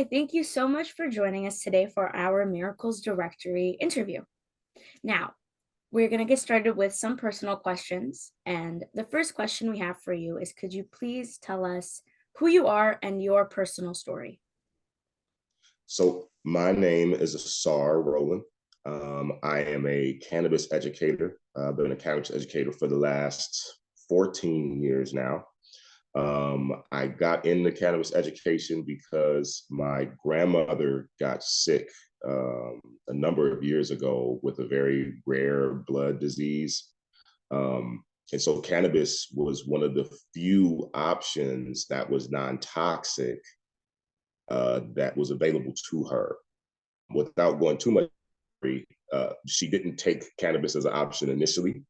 Hi, thank you so much for joining us today for our Miracles Directory interview. Now, we're going to get started with some personal questions. And the first question we have for you is, could you please tell us who you are and your personal story? So my name is Asr Rollins. I am a cannabis educator. I've been a cannabis educator for the last 14 years now. I got into cannabis education because my grandmother got sick a number of years ago with a very rare blood disease. And so cannabis was one of the few options that was non-toxic that was available to her. Without going too much, she didn't take cannabis as an option initially.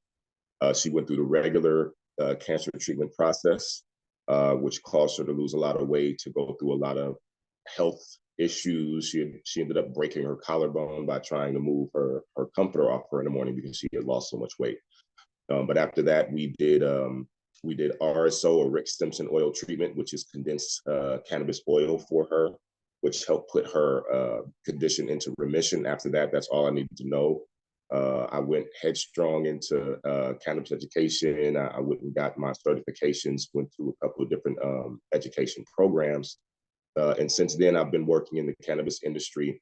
She went through the regular cancer treatment process, which caused her to lose a lot of weight, to go through a lot of health issues. She ended up breaking her collarbone by trying to move her comforter off her in the morning because she had lost so much weight. But after that, we did RSO, or Rick Simpson Oil Treatment, which is condensed cannabis oil for her, which helped put her condition into remission. After that, that's all I needed to know. I went headstrong into cannabis education. I went and got my certifications, went through a couple of different education programs. And since then, I've been working in the cannabis industry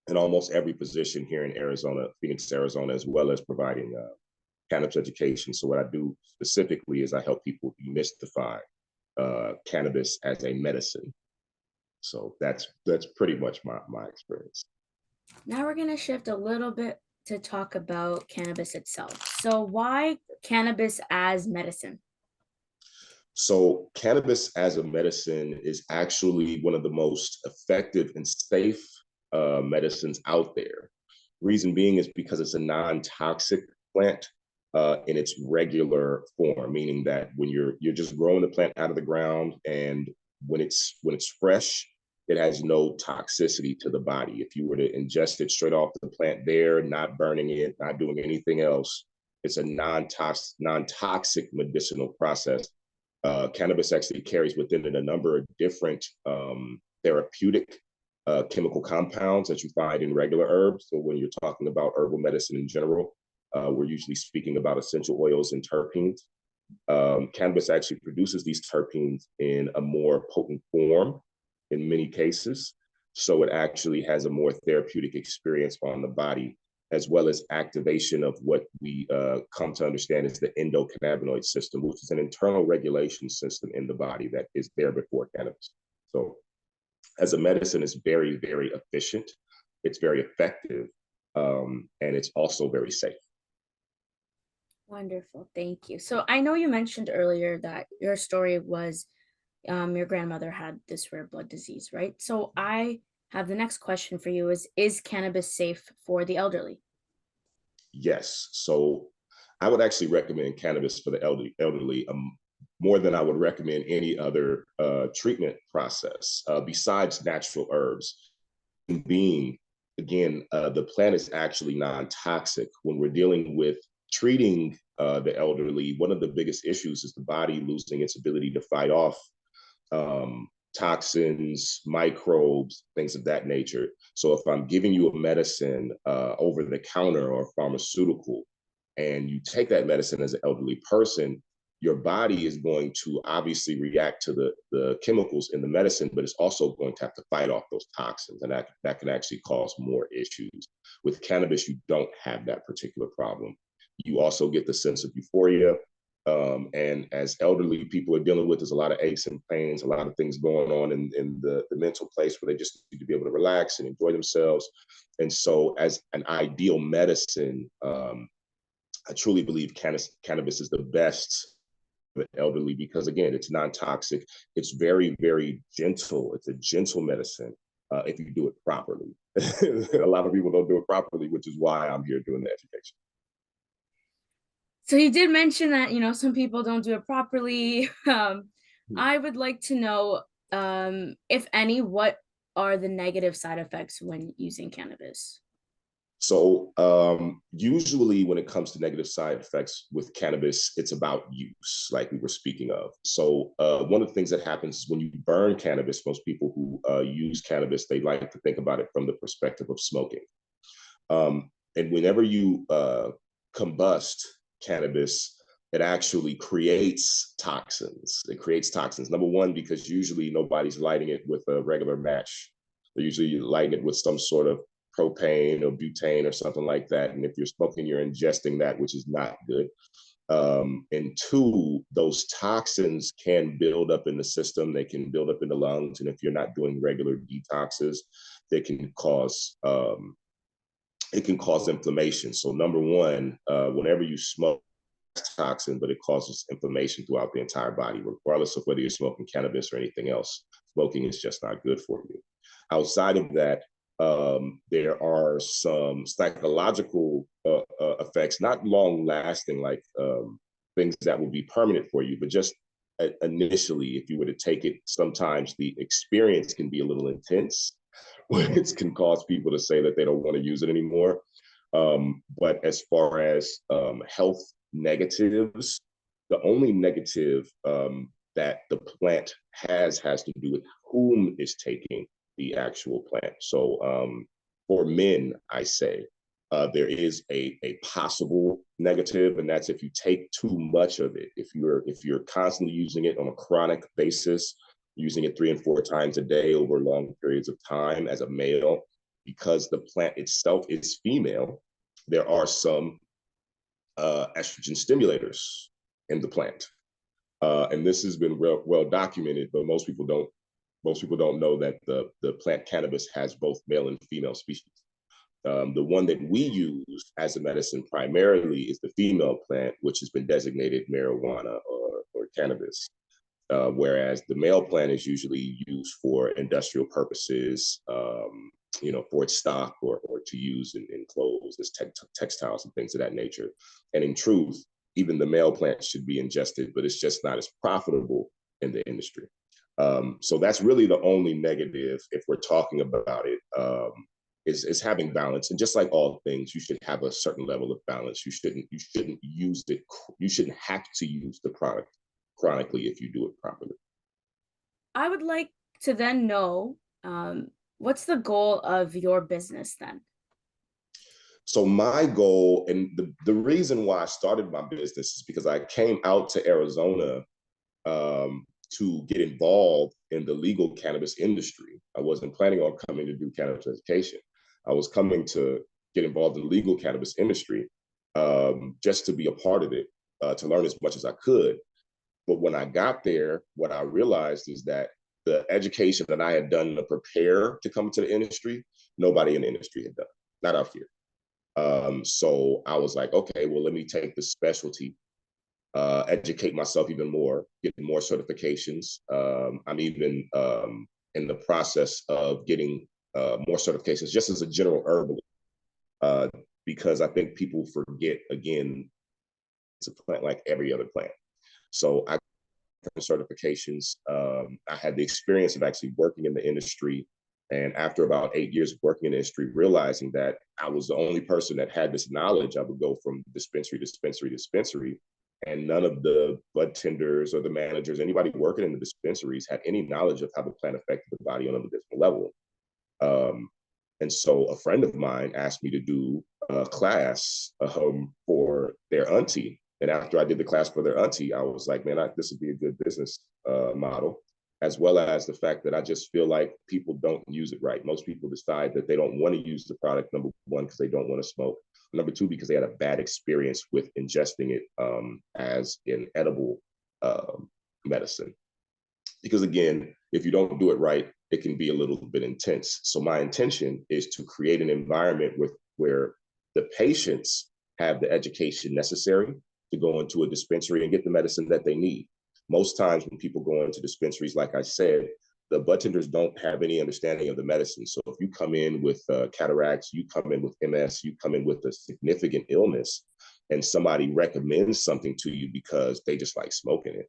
in almost every position here in Arizona, Phoenix, Arizona, as well as providing cannabis education. So what I do specifically is I help people demystify cannabis as a medicine. So that's pretty much my experience. Now we're going to shift a little bit to talk about cannabis itself. So, why cannabis as medicine? So cannabis as a medicine is actually one of the most effective and safe medicines out there. Reason being is because it's a non-toxic plant in its regular form, meaning that when you're just growing the plant out of the ground, and when it's fresh, it has no toxicity to the body. If you were to ingest it straight off the plant there, not burning it, not doing anything else, it's a non-toxic medicinal process. Cannabis actually carries within it a number of different therapeutic chemical compounds that you find in regular herbs. So when you're talking about herbal medicine in general, we're usually speaking about essential oils and terpenes. Cannabis actually produces these terpenes in a more potent form in many cases. So it actually has a more therapeutic experience on the body, as well as activation of what we come to understand as the endocannabinoid system, which is an internal regulation system in the body that is there before cannabis. So as a medicine, it's very, very efficient. It's very effective. And it's also very safe. Wonderful. Thank you. So, I know you mentioned earlier that your story was your grandmother had this rare blood disease, right? So, I have the next question for you is cannabis safe for the elderly? Yes. So I would actually recommend cannabis for the elderly more than I would recommend any other treatment process besides natural herbs. Being, again, the plant is actually non-toxic. When we're dealing with treating the elderly, one of the biggest issues is the body losing its ability to fight off toxins, microbes, things of that nature. So if I'm giving you a medicine over the counter or pharmaceutical, and you take that medicine as an elderly person, your body is going to obviously react to the chemicals in the medicine, but it's also going to have to fight off those toxins. And that can actually cause more issues. With cannabis, you don't have that particular problem. You also get the sense of euphoria. And as elderly people are dealing with, there's a lot of aches and pains, a lot of things going on in the mental place where they just need to be able to relax and enjoy themselves. And so, as an ideal medicine, I truly believe cannabis is the best for the elderly because, again, it's non-toxic. It's very, very gentle. It's a gentle medicine if you do it properly. A lot of people don't do it properly, which is why I'm here doing the education. So you did mention that, some people don't do it properly. I would like to know, if any, what are the negative side effects when using cannabis? So usually when it comes to negative side effects with cannabis, it's about use, like we were speaking of. So one of the things that happens is when you burn cannabis, most people who use cannabis, they like to think about it from the perspective of smoking. And whenever you combust cannabis, it actually creates toxins. It creates toxins. Number one, because usually nobody's lighting it with a regular match. They're usually lighting it with some sort of propane or butane or something like that. And if you're smoking, you're ingesting that, which is not good. And two, those toxins can build up in the system. They can build up in the lungs. And if you're not doing regular detoxes, they can cause inflammation. So number one, whenever you smoke, toxin, but it causes inflammation throughout the entire body, regardless of whether you're smoking cannabis or anything else. Smoking is just not good for you. Outside of that, there are some psychological effects, not long lasting, like things that will be permanent for you, but just initially, if you were to take it, sometimes the experience can be a little intense, which can cause people to say that they don't want to use it anymore. But as far as health negatives, the only negative that the plant has to do with whom is taking the actual plant. So for men, I say there is a possible negative, and that's if you take too much of it. If you're constantly using it on a chronic basis, using it 3 and 4 times a day over long periods of time as a male, because the plant itself is female, there are some estrogen stimulators in the plant, and this has been well documented. But most people don't know that the plant cannabis has both male and female species. The one that we use as a medicine primarily is the female plant, which has been designated marijuana or cannabis. Whereas the male plant is usually used for industrial purposes, for its stock or to use in clothes as textiles and things of that nature. And in truth, even the male plant should be ingested, but it's just not as profitable in the industry. So that's really the only negative, if we're talking about it, is having balance. And just like all things, you should have a certain level of balance. You shouldn't use it. You shouldn't have to use the product chronically if you do it properly. I would like to then know, what's the goal of your business then? So my goal, and the reason why I started my business, is because I came out to Arizona to get involved in the legal cannabis industry. I wasn't planning on coming to do cannabis education. I was coming to get involved in the legal cannabis industry, just to be a part of it, to learn as much as I could. But when I got there, what I realized is that the education that I had done to prepare to come to the industry, nobody in the industry had done, not out here. So I was like, okay, well, let me take the specialty, educate myself even more, get more certifications. I'm even in the process of getting more certifications just as a general herbalist, because I think people forget, again, it's a plant like every other plant. So I got certifications. I had the experience of actually working in the industry. And after about 8 years of working in the industry, realizing that I was the only person that had this knowledge, I would go from dispensary to dispensary to dispensary, and none of the bud tenders or the managers, anybody working in the dispensaries, had any knowledge of how the plant affected the body on a medicinal level. And so a friend of mine asked me to do a class for their auntie. And after I did the class for their auntie, I was like, man, this would be a good business model, as well as the fact that I just feel like people don't use it right. Most people decide that they don't want to use the product, number one, because they don't want to smoke. Number two, because they had a bad experience with ingesting it as an edible medicine. Because again, if you don't do it right, it can be a little bit intense. So my intention is to create an environment where the patients have the education necessary to go into a dispensary and get the medicine that they need. Most times when people go into dispensaries, like I said, the bud tenders don't have any understanding of the medicine. So if you come in with cataracts, you come in with MS, you come in with a significant illness, and somebody recommends something to you because they just like smoking it,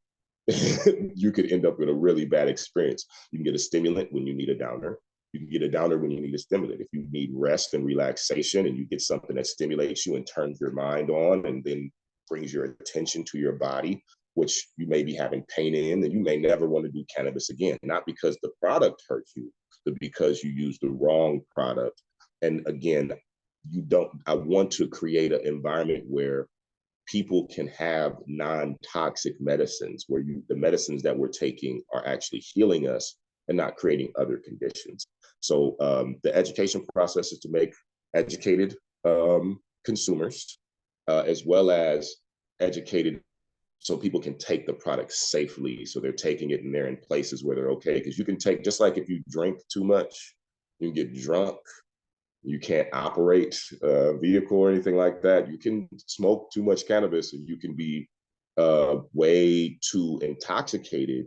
you could end up with a really bad experience. You can get a stimulant when you need a downer. You can get a downer when you need a stimulant. If you need rest and relaxation and you get something that stimulates you and turns your mind on and then brings your attention to your body, which you may be having pain in, then you may never want to do cannabis again. Not because the product hurts you, but because you used the wrong product. And again, I want to create an environment where people can have non-toxic medicines, where the medicines that we're taking are actually healing us and not creating other conditions. So the education process is to make educated consumers, as well as educated so people can take the product safely. So they're taking it and they're in places where they're okay. Because you can take, just like if you drink too much, you can get drunk, you can't operate a vehicle or anything like that. You can smoke too much cannabis and you can be way too intoxicated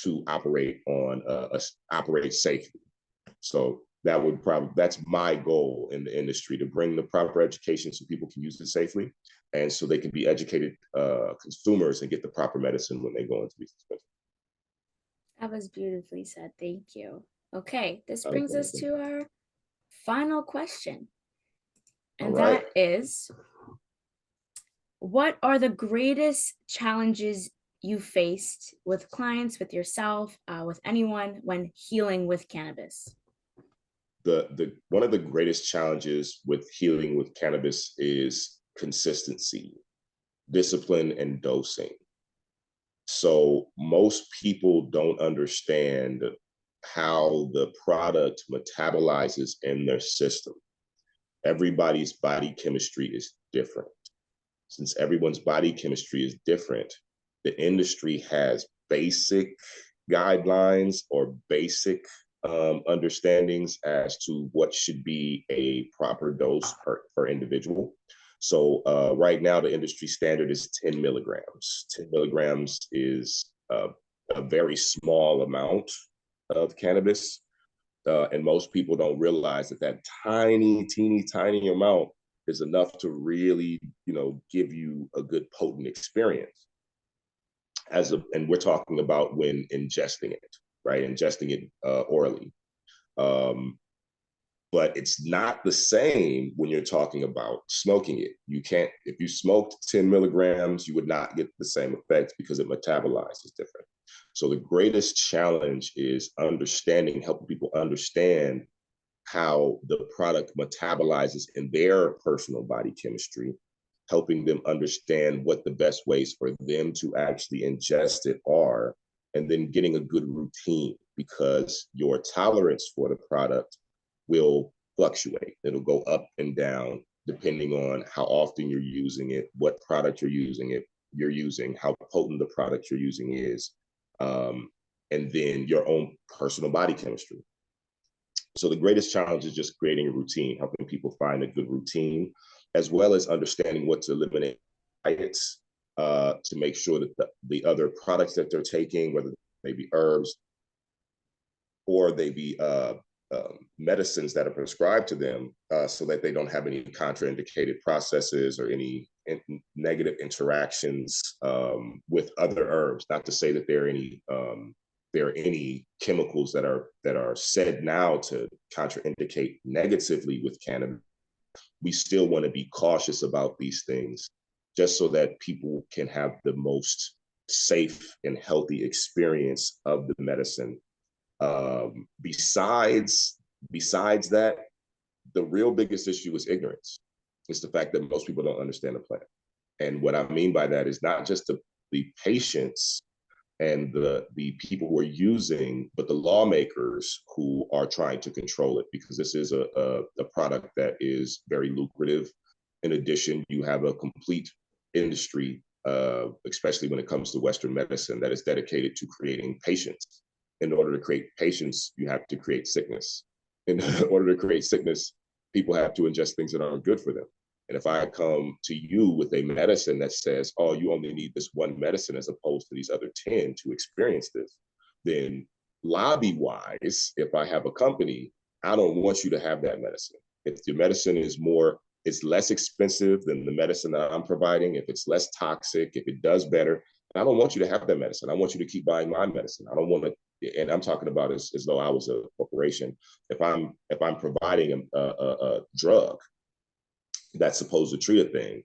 to operate operate safely. So that's my goal in the industry, to bring the proper education so people can use it safely, and so they can be educated consumers and get the proper medicine when they go into these dispensaries. That was beautifully said. Thank you. Okay, this brings us to our final question. And that is, what are the greatest challenges you faced with clients, with yourself, with anyone when healing with cannabis? The one of the greatest challenges with healing with cannabis is consistency, discipline, and dosing. So most people don't understand how the product metabolizes in their system. Everybody's body chemistry is different. Since everyone's body chemistry is different, the industry has basic guidelines or basic understandings as to what should be a proper dose per individual. So right now, the industry standard is 10 milligrams. 10 milligrams is a very small amount of cannabis. And most people don't realize that that teeny tiny amount is enough to really, give you a good potent experience. And we're talking about when ingesting it, right? Ingesting it orally. But it's not the same when you're talking about smoking it. You can't, if you smoked 10 milligrams, you would not get the same effect because it metabolizes different. So the greatest challenge is helping people understand how the product metabolizes in their personal body chemistry, helping them understand what the best ways for them to actually ingest it are, and then getting a good routine, because your tolerance for the product will fluctuate. It'll go up and down depending on how often you're using it, what product you're using, how potent the product you're using is, and then your own personal body chemistry. So the greatest challenge is just creating a routine, helping people find a good routine, as well as understanding what to eliminate diets, to make sure that the other products that they're taking, whether they be herbs or they be medicines that are prescribed to them, so that they don't have any contraindicated processes or any negative interactions with other herbs. Not to say that there are any chemicals that are said now to contraindicate negatively with cannabis. We still want to be cautious about these things, just so that people can have the most safe and healthy experience of the medicine. Besides that, the real biggest issue is ignorance. It's the fact that most people don't understand the plant. And what I mean by that is not just the patients and the people who are using, but the lawmakers who are trying to control it, because this is a product that is very lucrative. In addition, you have a complete industry, especially when it comes to Western medicine, that is dedicated to creating patients. In order to create patients, you have to create sickness. In order to create sickness, people have to ingest things that aren't good for them. And if I come to you with a medicine that says, oh, you only need this one medicine as opposed to these other 10 to experience this, then lobby-wise, if I have a company, I don't want you to have that medicine. If your medicine it's less expensive than the medicine that I'm providing, if it's less toxic, if it does better, I don't want you to have that medicine. I want you to keep buying my medicine. I don't want to and I'm talking about as though I was a corporation. If I'm providing a drug that's supposed to treat a thing,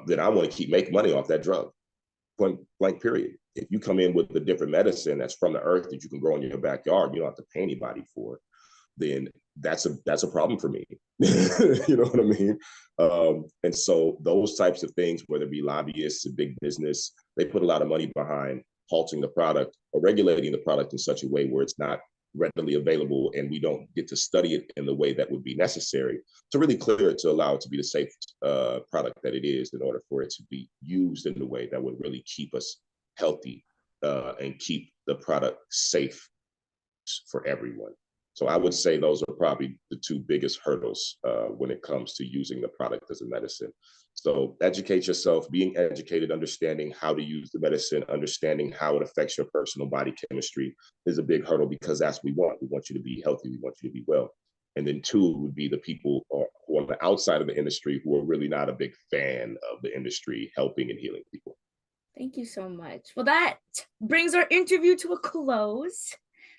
then I want to keep making money off that drug. Point blank period. If you come in with a different medicine that's from the earth that you can grow in your backyard, you don't have to pay anybody for it, then that's a problem for me. You know what I mean? And so those types of things, whether it be lobbyists and big business, they put a lot of money behind halting the product or regulating the product in such a way where it's not readily available, and we don't get to study it in the way that would be necessary to really clear it, to allow it to be the safe product that it is, in order for it to be used in the way that would really keep us healthy and keep the product safe for everyone. So I would say those are probably the two biggest hurdles when it comes to using the product as a medicine. So educate yourself, being educated, understanding how to use the medicine, understanding how it affects your personal body chemistry is a big hurdle, because that's what we want. We want you to be healthy. We want you to be well. And then two would be the people who are on the outside of the industry, who are really not a big fan of the industry helping and healing people. Thank you so much. Well, that brings our interview to a close.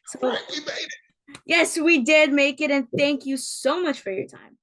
So Right, we made it. yes, we did make it, and thank you so much for your time.